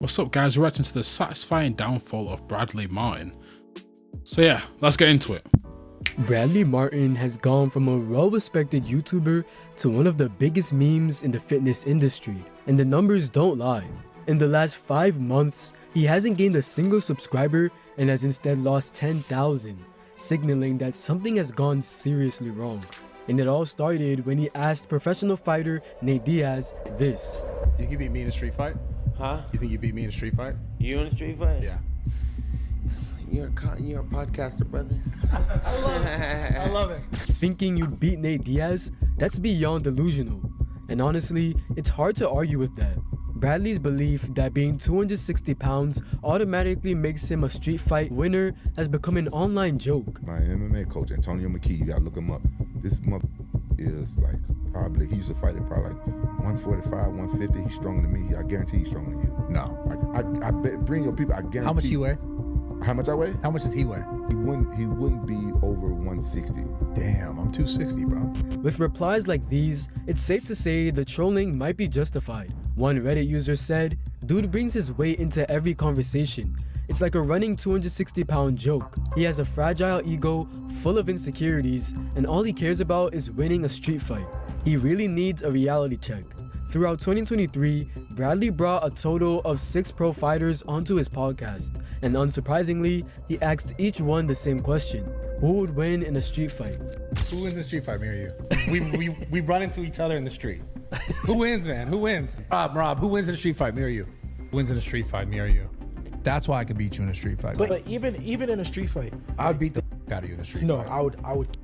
What's up guys, we're reacting to the satisfying downfall of Bradley Martyn. So yeah, let's get into it. Bradley Martyn has gone from a well-respected YouTuber to one of the biggest memes in the fitness industry, and the numbers don't lie. In the last 5 months, he hasn't gained a single subscriber and has instead lost 10,000, signaling that something has gone seriously wrong. And it all started when he asked professional fighter Nate Diaz this. You can beat me in a street fight? Huh? You think you beat me in a street fight? You in a street fight? Yeah. You're a podcaster, brother. I love it. I love it. Thinking you'd beat Nate Diaz? That's beyond delusional. And honestly, it's hard to argue with that. Bradley's belief that being 260 pounds automatically makes him a street fight winner has become an online joke. My MMA coach, Antonio McKee, you gotta look him up. This mother is like probably, he used to fight at probably like 145, 150. He's stronger than me. I guarantee he's stronger than you. No. I bet, bring your people, I guarantee. How much you weigh? How much I weigh? How much does he weigh? He wouldn't be over 160. Damn, I'm 260, bro. With replies like these, it's safe to say the trolling might be justified. One Reddit user said, "Dude brings his weight into every conversation. It's like a running 260-pound joke. He has a fragile ego full of insecurities, and all he cares about is winning a street fight. He really needs a reality check." Throughout 2023, Bradley brought a total of 6 pro fighters onto his podcast, and unsurprisingly, he asked each one the same question: who would win in a street fight? Who wins in a street fight, me or you? We run into each other in the street. Who wins, man? Who wins? Rob, who wins in a street fight, me or you? Who wins in a street fight, me or you? That's why I can beat you in a street fight. But even in a street fight, I'd beat the out of you in a street fight. I would.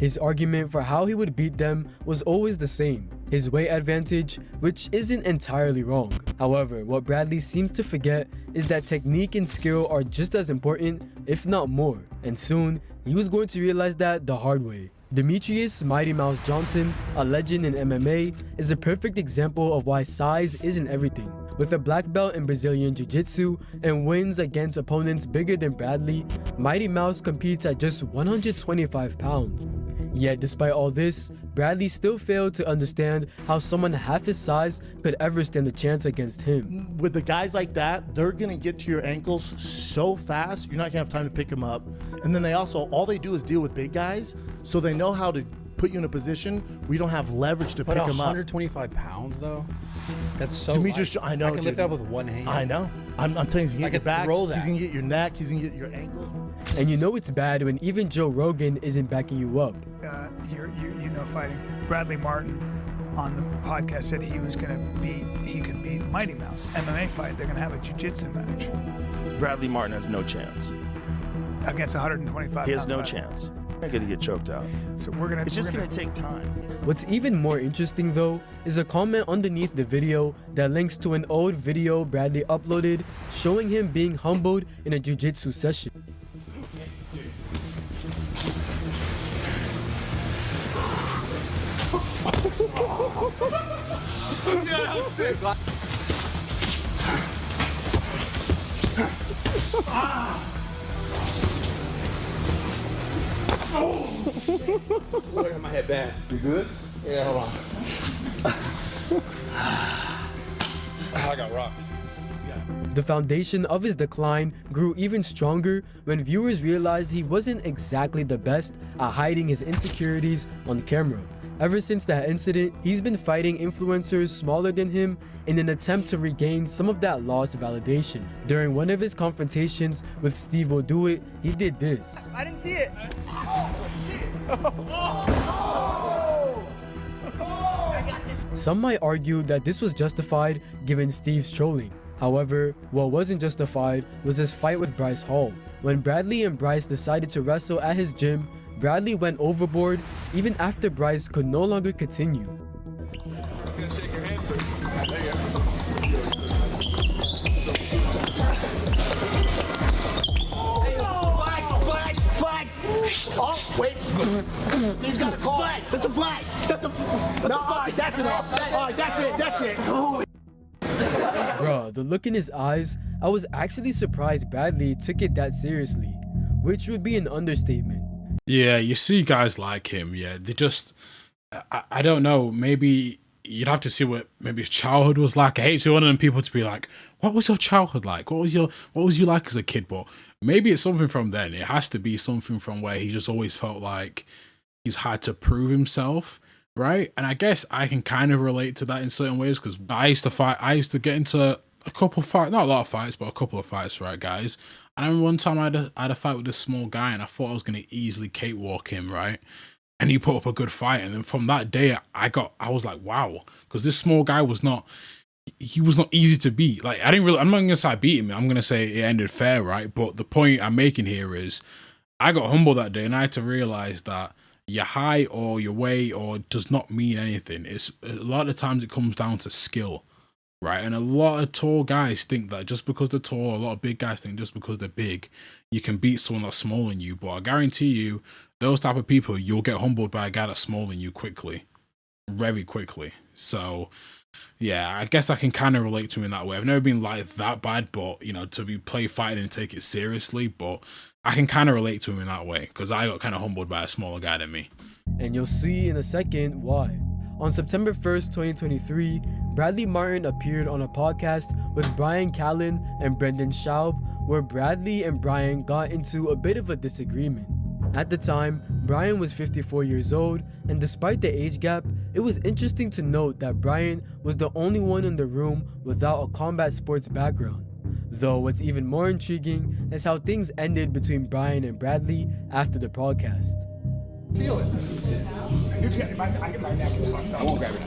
His argument for how he would beat them was always the same: his weight advantage, which isn't entirely wrong. However, what Bradley seems to forget is that technique and skill are just as important, if not more, and soon he was going to realize that the hard way. Demetrius Mighty Mouse Johnson, a legend in MMA, is a perfect example of why size isn't everything. With a black belt in Brazilian Jiu-Jitsu and wins against opponents bigger than Bradley, Mighty Mouse competes at just 125 pounds. Yet despite all this, Bradley still failed to understand how someone half his size could ever stand a chance against him. With the guys like that, they're gonna get to your ankles so fast, you're not gonna have time to pick them up. And then all they do is deal with big guys, so they know how to put you in a position where you don't have leverage to pick them up. 125 pounds though? That's so Demetrius, I know, I can lift dude. it up with one hand. I know. I'm telling you, he's gonna get your back, throw that. he's gonna get your neck, he's gonna get your ankles. And you know it's bad when even Joe Rogan isn't backing you up. Fighting Bradley Martyn on the podcast said he could beat Mighty Mouse. MMA fight, they're gonna have a jiu-jitsu match Bradley Martyn has no chance. against 125. He has no chance. They're gonna get choked out. So It's just gonna take time. What's even more interesting though is a comment underneath the video that links to an old video Bradley uploaded showing him being humbled in a jiu-jitsu session. My head bad. You good? Yeah, hold on. I got rocked. The foundation of his decline grew even stronger when viewers realized he wasn't exactly the best at hiding his insecurities on camera. Ever since that incident, he's been fighting influencers smaller than him in an attempt to regain some of that lost validation. During one of his confrontations with Steve Will Do It, he did this. I didn't see it. Some might argue that this was justified given Steve's trolling. However, what wasn't justified was his fight with Bryce Hall. When Bradley and Bryce decided to wrestle at his gym, Bradley went overboard even after Bryce could no longer continue. Gonna shake your hand first. There you Oh, flag! Oh, wait. Steve's got a call. Flag! That's a flag! That's it. All right, that's it. Oh. Bruh, the look in his eyes, I was actually surprised Bradley took it that seriously, which would be an understatement. Yeah, you see guys like him, yeah, they just, I don't know, maybe you'd have to see what maybe his childhood was like. I hate to be one of them people to be like, what was your childhood like? What was you like as a kid? But maybe it's something from then. It has to be something from where he just always felt like he's had to prove himself, right? And I guess I can kind of relate to that in certain ways, because I used to get into a couple fights, not a lot of fights, but a couple of fights, right, guys? And I remember one time I had a fight with this small guy, and I thought I was going to easily cakewalk him, right? And he put up a good fight. And then from that day, I was like, wow, because this small guy was not easy to beat. Like, I'm not going to say I beat him. I'm going to say it ended fair, right? But the point I'm making here is I got humbled that day, and I had to realize that your height or your weight or does not mean anything. It's a lot of times it comes down to skill, right? And a lot of tall guys think that just because they're tall, a lot of big guys think just because they're big, you can beat someone that's smaller than you. But I guarantee you, those type of people, you'll get humbled by a guy that's smaller than you quickly, very quickly. So yeah, I guess I can kind of relate to him in that way. I've never been like that bad, but you know, to be play fighting and take it seriously, but I can kind of relate to him in that way because I got kind of humbled by a smaller guy than me. And you'll see in a second why. On September 1st, 2023, Bradley Martyn appeared on a podcast with Brian Callen and Brendan Schaub, where Bradley and Brian got into a bit of a disagreement. At the time, Brian was 54 years old, and despite the age gap, it was interesting to note that Brian was the only one in the room without a combat sports background. Though what's even more intriguing is how things ended between Brian and Bradley after the podcast. Feel it. My neck is fucked up. I won't grab it.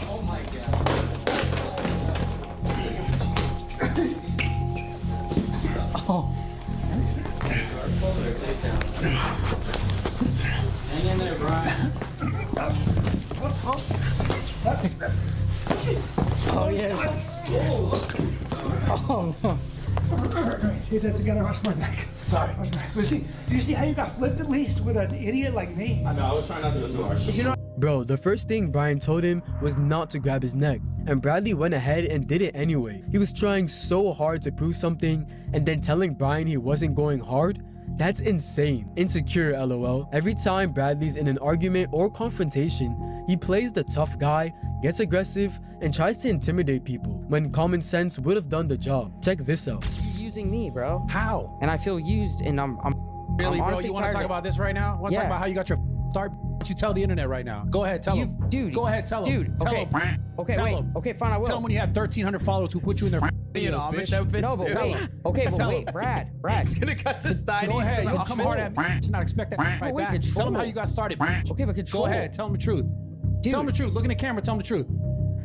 Oh my god. Oh. Hang in there, Brian. Oh yeah. Oh no. Hey, that's gotta rush my neck. Sorry. Do you see how you got flipped at least with an idiot like me? I know, I was trying not to go too harsh. Bro, the first thing Brian told him was not to grab his neck, and Bradley went ahead and did it anyway. He was trying so hard to prove something, and then telling Brian he wasn't going hard? That's insane. Insecure, lol. Every time Bradley's in an argument or confrontation, he plays the tough guy, gets aggressive, and tries to intimidate people, when common sense would have done the job. Check this out. You're using me, bro. How? And I feel used, and I'm Really, I'm bro? You want to talk about this right now? Want to talk about how you got your start? You tell the internet right now. Go ahead, tell him. Dude. Go ahead, tell him. Dude, Tell okay. him. Okay, Tell wait. him. Okay, fine, I will. Tell him when you had 1,300 followers who put you in their videos, bitch. No, but Tell wait. him. Okay, but Tell wait, him. Brad. It's gonna cut to Steiny. Go ahead. You'll come hard at me. You should not expect that right wait, back. control. Tell him how you got started, bitch. Okay, but control. Go ahead. Tell him the truth. Dude. Tell him the truth. Look in the camera. Tell him the truth.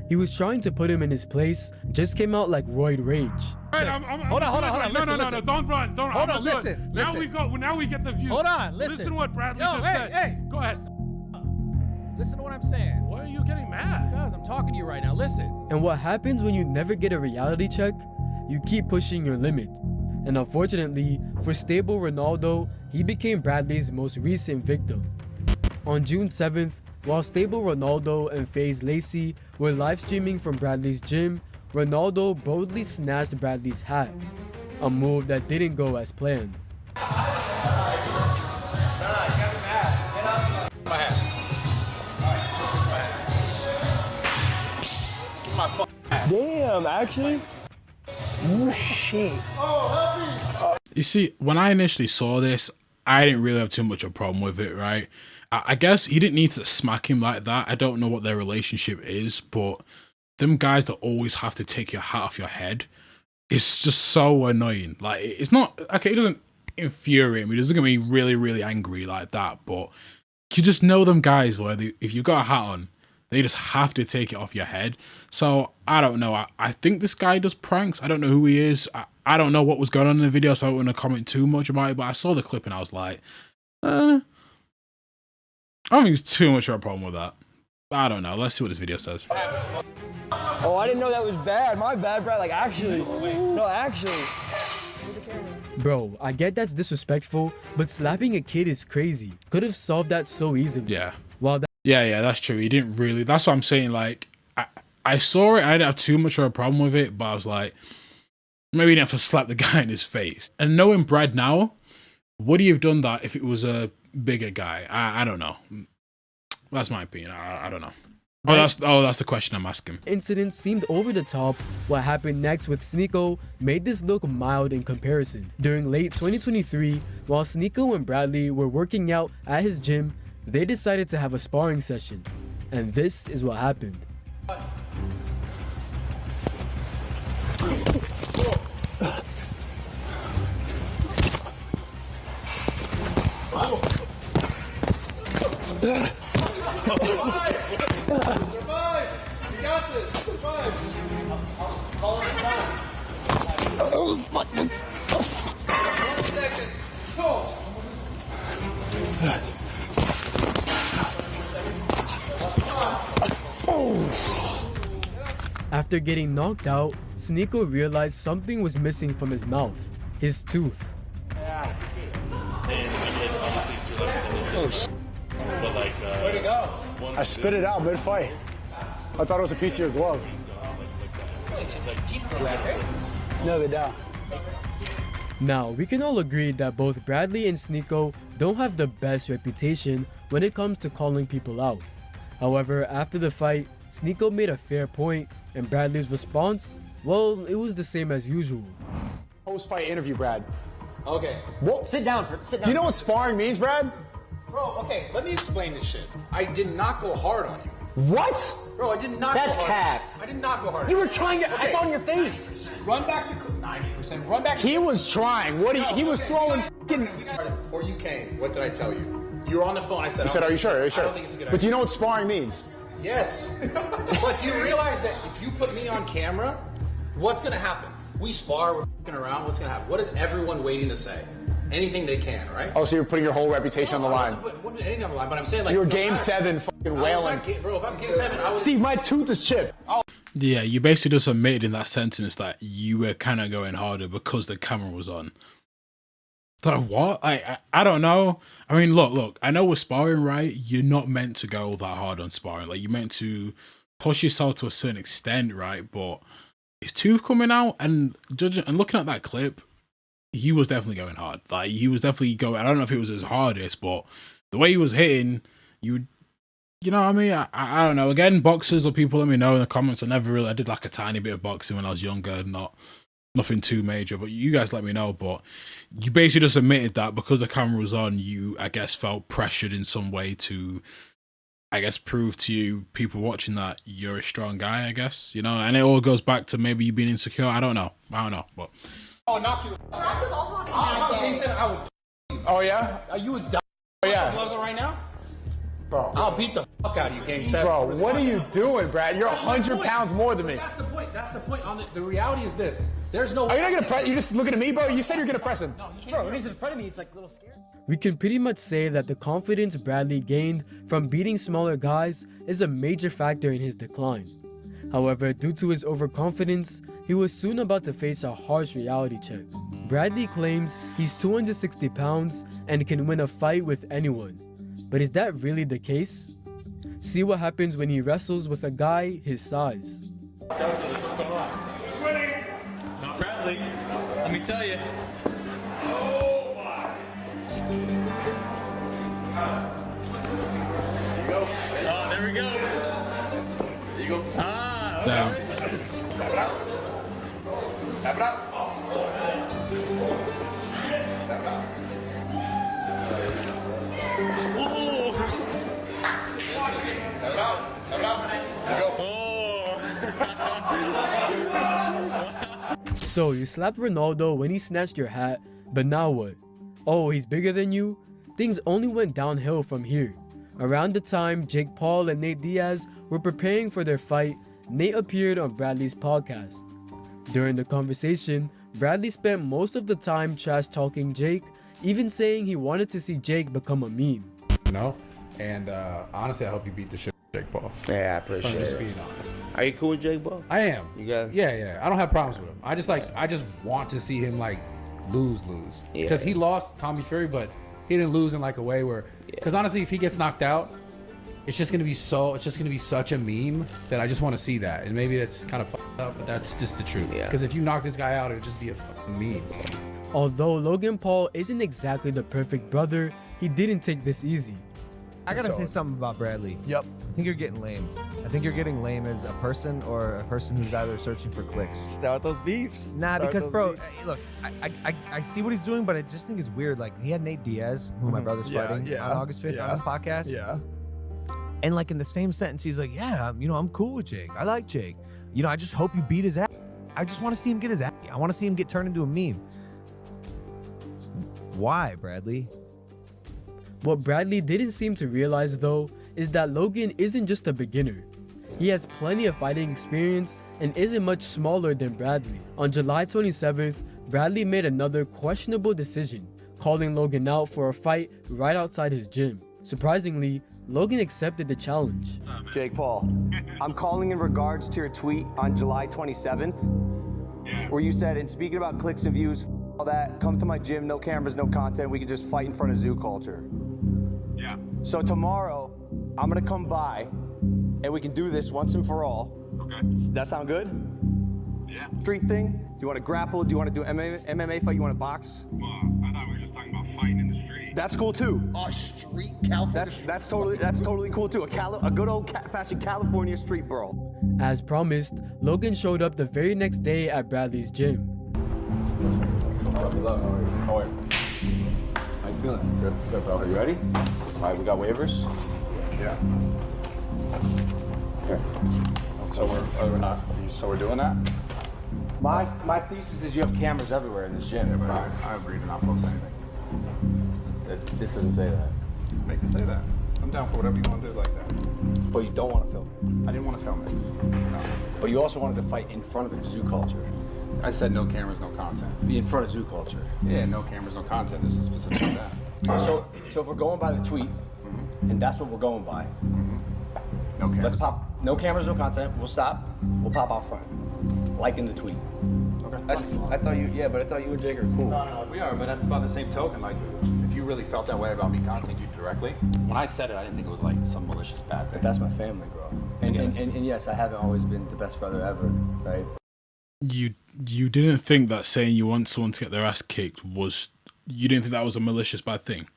He was trying to put him in his place, just came out like roid rage. Right, Hold on. No, don't run. Hold on, listen. Now we get the view. Hold on, listen. Listen to what Bradley Yo, just hey, said. hey. Go ahead. Listen to what I'm saying. Why are you getting mad? Because I'm talking to you right now. Listen. And what happens when you never get a reality check? You keep pushing your limit. And unfortunately, for Stable Ronaldo, he became Bradley's most recent victim. On June 7th, while Stable Ronaldo and FaZe Lacey were live streaming from Bradley's gym, Ronaldo boldly snatched Bradley's hat, a move that didn't go as planned. Damn, actually? Oh shit. You see, when I initially saw this, I didn't really have too much of a problem with it, right? I guess he didn't need to smack him like that. I don't know what their relationship is, but them guys that always have to take your hat off your head, it's just so annoying. Like, it's not, okay, it doesn't infuriate me. It doesn't get me really, really angry like that, but you just know them guys where if you've got a hat on, they just have to take it off your head. So, I don't know. I think this guy does pranks. I don't know who he is. I don't know what was going on in the video, so I don't want to comment too much about it, but I saw the clip and I was like, I don't think it's too much of a problem with that. I don't know. Let's see what this video says. Oh, I didn't know that was bad. My bad, Brad. Like, actually. No, actually. Bro, I get that's disrespectful, but slapping a kid is crazy. Could have solved that so easily. Yeah. While Yeah, that's true. He didn't really. That's what I'm saying. Like, I saw it. I didn't have too much of a problem with it, but I was like, Maybe he didn't have to slap the guy in his face. And knowing Brad now, would he have done that if it was a bigger guy? I don't know. That's my opinion. I don't know. That's the question I'm asking. Incident seemed over the top. What happened next with Sneeko made this look mild in comparison. During late 2023, while Sneeko and Bradley were working out at his gym, they decided to have a sparring session. And this is what happened. After getting knocked out, Sneeko realized something was missing from his mouth, his tooth. Where'd it go? I spit it out mid-fight. I thought it was a piece of your glove. No, they don't. Now, we can all agree that both Bradley and Sneeko don't have the best reputation when it comes to calling people out. However, after the fight, Sneeko made a fair point, and Bradley's response, well, it was the same as usual. Post-fight interview, Brad. Okay. What? Sit down. Do you know what sparring means, Brad? Bro, okay, let me explain this shit. I did not go hard on you. What? Bro, I did not That's go hard. cap. I did not go hard. You were trying to. I saw in your face. 90%. Run back to 90%. Run back. He was trying. What? He was throwing. Before you came, what did I tell you? You were on the phone. I said. You said, "Are you sure? Are you sure?" I don't think it's a good idea. But do you know what sparring means? Yes. But do you realize that if you put me on camera, what's gonna happen? We spar, we're fucking around. What's gonna happen? What is everyone waiting to say? Anything they can, right? Oh, so you're putting your whole reputation on the line. I wasn't putting anything on the line, but I'm saying like. You were game 7 fucking wailing. Bro, if I'm game 7, I was. Steve, my tooth is chipped. Oh. Yeah, you basically just admitted in that sentence that you were kind of going harder because the camera was on. So what? I don't know. I mean, look. I know with sparring, right? You're not meant to go that hard on sparring. Like, you're meant to push yourself to a certain extent, right? But his tooth coming out and judging and looking at that clip, he was definitely going hard. Like, he was definitely going. I don't know if it was his hardest, but the way he was hitting, you know what I mean? I don't know. Again, boxers or people, let me know in the comments. I did like a tiny bit of boxing when I was younger, nothing too major, but you guys let me know. But you basically just admitted that because the camera was on, you, I guess, felt pressured in some way to, I guess, prove to you, people watching, that you're a strong guy, I guess, you know? And it all goes back to maybe you being insecure. I don't know, but. Oh, knock you. Brad was also having a bad day. Oh, yeah? Are you a dumb? Oh, yeah. Gloves on right now? Bro. I'll beat the fuck out of you, game 7. Bro, what are you doing, Brad? You're 100 pounds more than me. That's the point. That's the point. The reality is this. There's no. Are you not gonna press? You just looking at me, bro? You said you're gonna press him. No, he can't. Bro, when he's in front of me, it's like a little scary. We can pretty much say that the confidence Bradley gained from beating smaller guys is a major factor in his decline. However, due to his overconfidence, he was soon about to face a harsh reality check. Bradley claims he's 260 pounds and can win a fight with anyone. But is that really the case? See what happens when he wrestles with a guy his size. What's going on? Who's winning? Not Bradley. Let me tell you. Oh my. There you go. Oh, there we go. There you go. Ah, okay. Down. Tap it out. Tap it out. Tap it out. Ooh. Tap it out. Tap it out. There you go. So you slapped Ronaldo when he snatched your hat, but now what? Oh, he's bigger than you? Things only went downhill from here. Around the time Jake Paul and Nate Diaz were preparing for their fight, Nate appeared on Bradley's podcast. During the conversation, Bradley spent most of the time trash talking Jake, even saying he wanted to see Jake become a meme. No, and honestly, I hope you beat the shit out of Jake Paul. Yeah, I appreciate I'm just it. being honest. Are you cool with Jake Paul? I am. You got? Yeah. I don't have problems with him. I just want to see him like lose. Because he lost Tommy Fury, but he didn't lose in like a way where. Because honestly, if he gets knocked out, it's just gonna be such a meme that I just want to see that. And maybe that's kind of fucked up, but that's just the truth. Yeah. Because if you knock this guy out, it'd just be a fucking meme. Although Logan Paul isn't exactly the perfect brother, he didn't take this easy. I gotta say something about Bradley. Yep. I think you're getting lame. I think you're getting lame as a person or a person who's either searching for clicks. Start those beefs. Nah, Start because those bro, beefs. look, I see what he's doing, but I just think it's weird. Like he had Nate Diaz, who my brother's fighting on August 5th on his podcast. Yeah. And like in the same sentence, he's like, yeah, I'm cool with Jake. I like Jake. I just hope you beat his ass. I just want to see him get his ass. I want to see him get turned into a meme. Why, Bradley? What Bradley didn't seem to realize though is that Logan isn't just a beginner. He has plenty of fighting experience and isn't much smaller than Bradley. On July 27th, Bradley made another questionable decision, calling Logan out for a fight right outside his gym. Surprisingly, Logan accepted the challenge. Jake Paul, I'm calling in regards to your tweet on July 27th, where you said, and speaking about clicks and views, all that, come to my gym, no cameras, no content, we can just fight in front of zoo culture. Yeah. So tomorrow, I'm gonna come by, and we can do this once and for all. Okay. That sound good? Yeah. Street thing? Do you want to grapple? Do you want to do MMA fight? You want to box? Well, I thought we were just talking about fighting in the street. That's cool too. Oh, street California. That's totally cool too. A good old fashioned California street brawl. As promised, Logan showed up the very next day at Bradley's gym. How are you? How you feeling? Good, bro. Are you ready? All right, we got waivers. Yeah. Okay. So we're doing that. My thesis is you have cameras everywhere in this gym. Yeah, but I agree to not post anything. This doesn't say that. Make it say that. I'm down for whatever you want to do like that. But you don't want to film it. I didn't want to film it. No. But you also wanted to fight in front of the zoo culture. I said no cameras, no content. Be in front of zoo culture. Yeah, no cameras, no content. This is specific to that. So if we're going by the tweet, and that's what we're going by, no cameras. let's pop. No cameras, no content. We'll stop. We'll pop out front, like in the tweet. Okay. I thought you and Jake are cool. No, we are, but by the same token, like, if you really felt that way about me contacting you directly, when I said it, I didn't think it was like some malicious bad thing. But that's my family, bro. And yes, I haven't always been the best brother ever, right? You didn't think that saying you want someone to get their ass kicked you didn't think that was a malicious bad thing?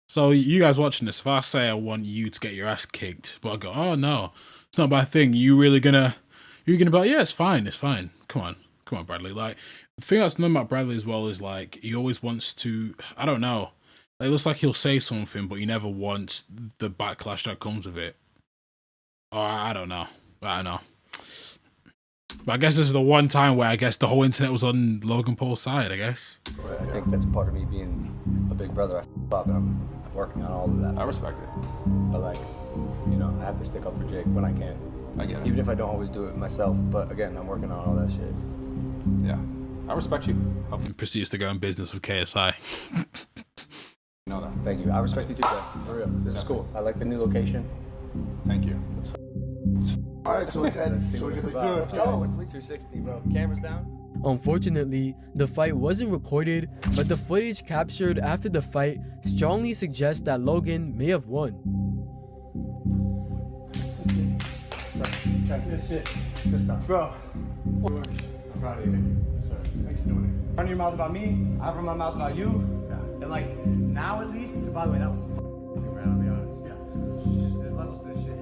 So you guys watching this, if I say I want you to get your ass kicked, but I go, oh no, it's not a bad thing, you're gonna be like, yeah, it's fine. Come on, Bradley. Like, the thing that's known about Bradley as well is like he always wants to, I don't know, it looks like he'll say something, but he never wants the backlash that comes with it. Or I don't know. But I guess this is the one time where I guess the whole internet was on Logan Paul's side, I guess. I think that's part of me being a big brother. I f up and I'm working on all of that. I respect it. But like, I have to stick up for Jake when I can. I get it. Even if I don't always do it myself. But again, I'm working on all that shit. Yeah. I respect you. And proceeds to go in business with KSI. You know that. Thank you. I respect you too, Jake. For real. This is cool. I like the new location. Thank you. All right, so let's go. Let's go. It's 260, bro. Cameras down. Unfortunately, the fight wasn't recorded, but the footage captured after the fight strongly suggests that Logan may have won. Good shit. Good stuff. Bro. I'm proud of you. Yes, sir. Thanks for doing it. Run your mouth about me, I run my mouth about you. Yeah. And like, now at least, by the way, that was fucking rad, I'll be honest. Yeah. There's levels to this shit.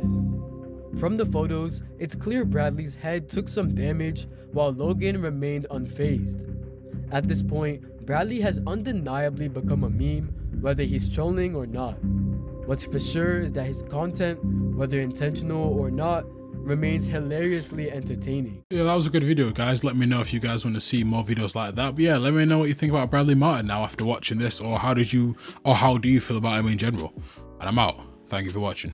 From the photos, it's clear Bradley's head took some damage while Logan remained unfazed. At this point, Bradley has undeniably become a meme, whether he's trolling or not. What's for sure is that his content, whether intentional or not, remains hilariously entertaining. Yeah, that was a good video, guys. Let me know if you guys want to see more videos like that. But yeah, let me know what you think about Bradley Martyn now after watching this, or how do you feel about him in general? And I'm out. Thank you for watching.